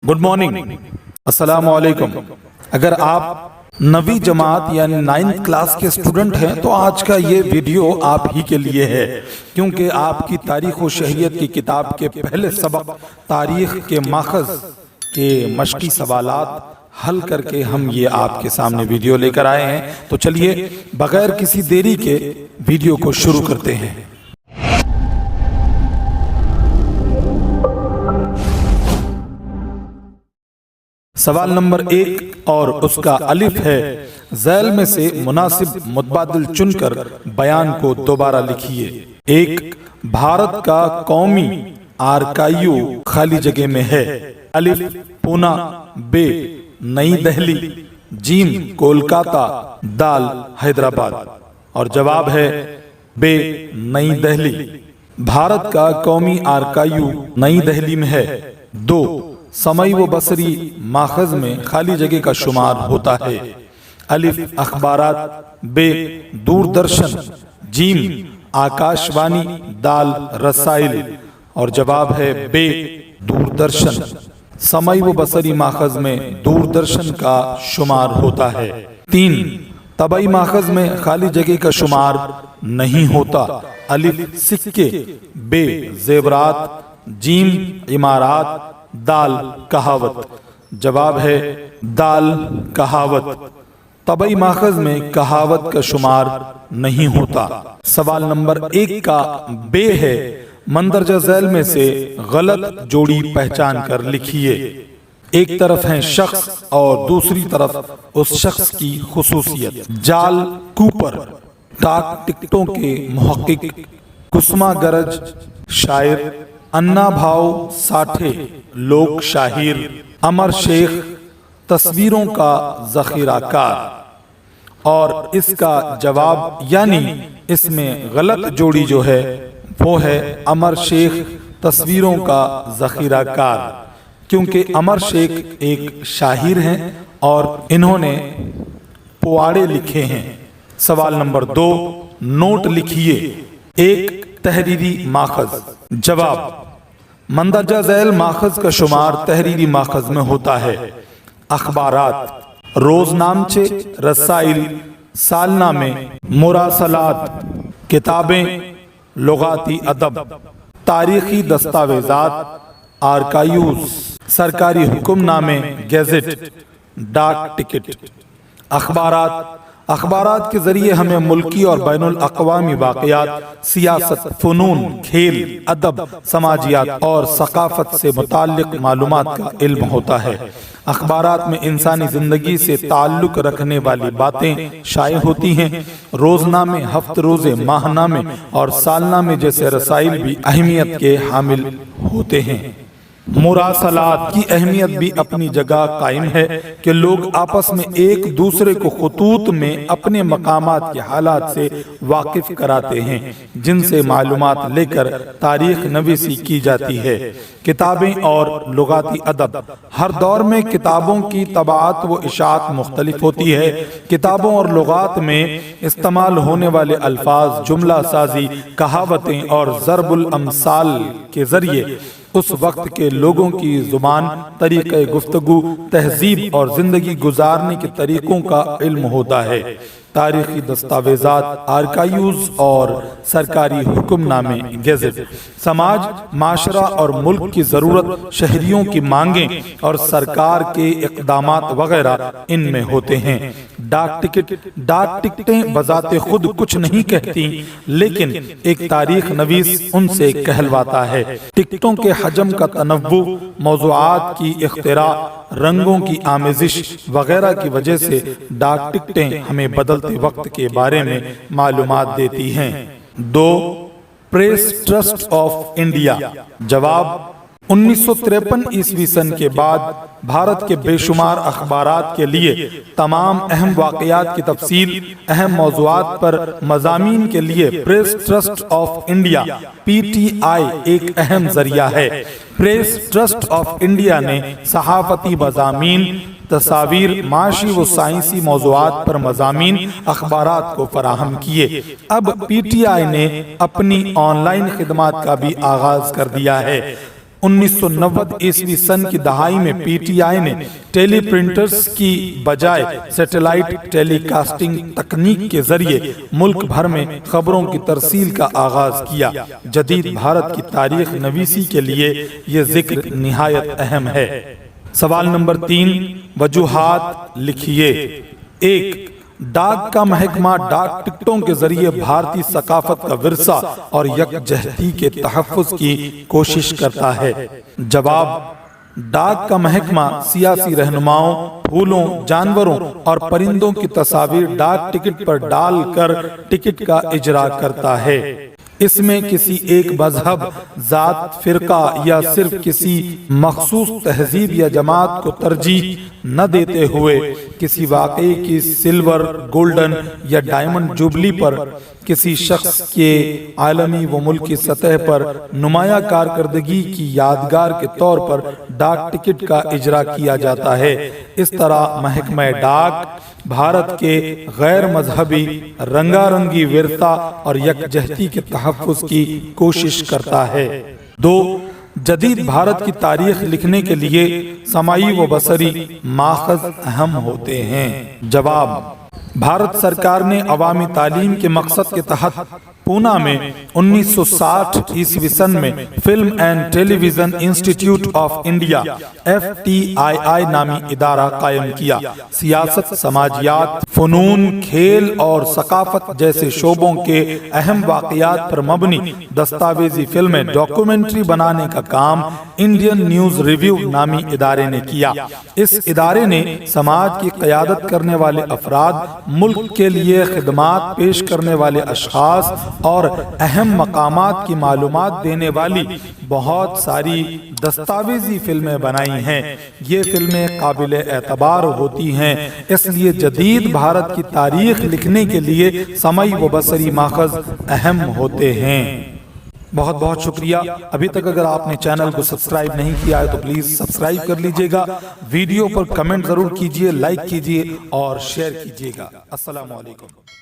Good morning, السلام علیکم۔ اگر آپ 9ویں جماعت یعنی 9th کلاس کے اسٹوڈنٹ ہیں تو آج کا یہ ویڈیو آپ ہی کے لیے ہے، کیونکہ آپ کی تاریخ و شہریت کی کتاب کے پہلے سبق تاریخ کے ماخذ کے مشقی سوالات حل کر کے ہم یہ آپ کے سامنے ویڈیو لے کر آئے ہیں۔ تو چلیے بغیر کسی دیری کے ویڈیو کو شروع کرتے ہیں۔ سوال نمبر 1 اور اس کا الف ہے، ذیل میں سے مناسب متبادل چن کر بیان کو دوبارہ لکھیے۔ 1 بھارت کا قومی آرکائیو خالی جگہ میں ہے۔ الف پونا، ب نئی دہلی، جیم کولکاتہ، دال حیدرآباد۔ اور جواب ہے ب نئی دہلی۔ بھارت کا قومی آرکائیو نئی دہلی میں ہے۔ 2 سمعی و بصری ماخذ میں خالی جگہ کا شمار ہوتا ہے۔ الف اخبارات، ب دوردرشن، جیم آکاشوانی، دال رسائل۔ اور جواب ہے ب دوردرشن۔ سمعی و بصری ماخذ میں دوردرشن کا شمار ہوتا ہے۔ 3 طبعی ماخذ میں خالی جگہ کا شمار نہیں ہوتا۔ الف سکے، ب زیورات، جیم عمارات، دال کہاوت۔ جواب ہے دال کہاوت۔ طبعی ماخذ میں کہاوت کا شمار نہیں ہوتا۔ سوال نمبر 1 کا ب ہے، مندرجہ ذیل میں سے غلط جوڑی پہچان کر لکھیے۔ ایک طرف ہے شخص اور دوسری طرف اس شخص کی خصوصیت۔ جال کوپر، ڈاک ٹکٹوں کے محقق، کسما گرج شاعر، انا بھاؤ ساٹھے لوک شاہیر، امر شیخ تصویروں کا ذخیرہ کار۔ اور اس کا جواب یعنی اس میں غلط جوڑی جو ہے وہ ہے امر شیخ تصویروں کا ذخیرہ کار، کیونکہ امر شیخ ایک شاعر ہیں اور انہوں نے پواڑے لکھے ہیں۔ سوال نمبر 2 نوٹ لکھیے۔ 1 تحریری ماخذ۔ جواب مندرجہ ذیل ماخذ کا شمار تحریری ماخذ میں ہوتا ہے۔ اخبارات، روزنامچے، رسائل، سالنامے، مراسلات، کتابیں، لغاتی ادب، تاریخی دستاویزات، آرکائیوز، سرکاری حکم نامے، گیزٹ، ڈاک ٹکٹ۔ اخبارات کے ذریعے ہمیں ملکی اور بین الاقوامی واقعات، سیاست، فنون، کھیل، ادب، سماجیات اور ثقافت سے متعلق معلومات کا علم ہوتا ہے۔ اخبارات میں انسانی زندگی سے تعلق رکھنے والی باتیں شائع ہوتی ہیں۔ روزنامے، ہفت روزے، ماہ نامے اور سالنامے جیسے رسائل بھی اہمیت کے حامل ہوتے ہیں۔ مراسلات کی اہمیت بھی اپنی جگہ قائم ہے کہ لوگ آپس میں ایک دوسرے کو خطوط میں اپنے مقامات کے حالات سے واقف کراتے ہیں، جن سے معلومات لے کر تاریخ نویسی کی جاتی ہے۔ کتابیں اور لغاتی ادب، ہر دور میں کتابوں کی طباعت و اشاعت مختلف ہوتی ہے۔ کتابوں اور لغات میں استعمال ہونے والے الفاظ، جملہ سازی، کہاوتیں اور ضرب الامثال کے ذریعے اس وقت کے لوگوں کی زبان، طریقہ گفتگو، تہذیب اور زندگی گزارنے کے طریقوں کا علم ہوتا ہے۔ تاریخی دستاویزات، آرکائیوز اور سرکاری حکم نامے، گیزٹ، سماج، معاشرہ اور ملک کی ضرورت، شہریوں کی مانگیں اور سرکار کے اقدامات وغیرہ ان میں ہوتے ہیں۔ ڈاک ٹکٹیں بذات خود کچھ نہیں کہتی، لیکن ایک تاریخ نویس ان سے کہلواتا ہے۔ ٹکٹوں کے حجم کا تنوع، موضوعات کی اختراع، رنگوں کی آمیزش وغیرہ کی وجہ سے ڈاک ٹکٹیں ہمیں بدلتے وقت کے بارے میں معلومات دیتی ہیں۔ 2 پریس ٹرسٹ آف انڈیا۔ جواب 1953 عیسوی سن کے بعد بھارت کے بے شمار اخبارات کے لیے تمام اہم واقعات کی تفصیل، اہم موضوعات پر مضامین کے لیے press trust of India PTI ایک اہم ذریعہ ہے۔ پریس ٹرسٹ آف انڈیا نے صحافتی مضامین، تصاویر، معاشی و سائنسی موضوعات پر مضامین، اخبارات کو فراہم کیے۔ اب PTI نے اپنی آن لائن خدمات کا بھی آغاز کر دیا ہے۔ 1990 عیسوی سن کی دہائی میں پی ٹی آئی نے ٹیلی پرنٹرز کی بجائے سیٹلائٹ ٹیلی کاسٹنگ تکنیک کے ذریعے ملک بھر میں خبروں کی ترسیل کا آغاز کیا۔ جدید بھارت کی تاریخ نویسی کے لیے یہ ذکر نہایت اہم ہے۔ سوال نمبر 3، وجوہات لکھیے۔ 1، ڈاک کا محکمہ ڈاک ٹکٹوں کے ذریعے بھارتی ثقافت کا ورثہ اور یکجہتی کے تحفظ کی کوشش کرتا ہے۔ جواب، ڈاک کا محکمہ سیاسی رہنماؤں، پھولوں، جانوروں اور پرندوں کی تصاویر ڈاک ٹکٹ پر ڈال کر ٹکٹ کا اجرا کرتا ہے۔ اس میں کسی ایک مذہب، ذات، فرقہ یا صرف کسی مخصوص تہذیب یا جماعت کو ترجیح نہ دیتے ہوئے کسی واقعے کی سلور، گولڈن یا ڈائمنڈ جوبلی پر کسی شخص کے عالمی و ملکی سطح پر نمایاں کارکردگی کی یادگار کے طور پر ڈاک ٹکٹ کا اجرا کیا جاتا ہے۔ اس طرح محکمہ ڈاک بھارت کے غیر مذہبی رنگا رنگی ورثہ اور یکجہتی کے تحفظ کی کوشش کرتا ہے۔ 2، جدید بھارت کی تاریخ لکھنے کے لیے سماعی و بصری ماخذ اہم ہوتے ہیں۔ جواب، بھارت سرکار نے عوامی تعلیم کے مقصد کے تحت پونا میں 1960 عیسوی سن میں film and television institute of India FTII نامی ادارہ قائم کیا۔ سیاست، سماجیات، فنون، کھیل اور ثقافت جیسے شعبوں کے اہم واقعات پر مبنی دستاویزی فلمیں ڈاکومنٹری بنانے کا کام انڈین نیوز ریویو نامی ادارے نے کیا۔ اس ادارے نے سماج کی قیادت کرنے والے افراد، ملک کے لیے خدمات پیش کرنے والے اشخاص اور اہم مقامات کی معلومات دینے والی بہت ساری دستاویزی فلمیں بنائی ہیں۔ یہ فلمیں قابل اعتبار ہوتی ہیں، اس لیے جدید بھارت کی تاریخ لکھنے کے لیے سمعی و بصری ماخذ اہم ہوتے ہیں۔ بہت بہت شکریہ۔ ابھی تک اگر آپ نے چینل کو سبسکرائب نہیں کیا ہے تو پلیز سبسکرائب کر لیجئے گا، ویڈیو پر کمنٹ ضرور کیجئے، لائک کیجئے اور شیئر کیجئے گا۔ السلام علیکم۔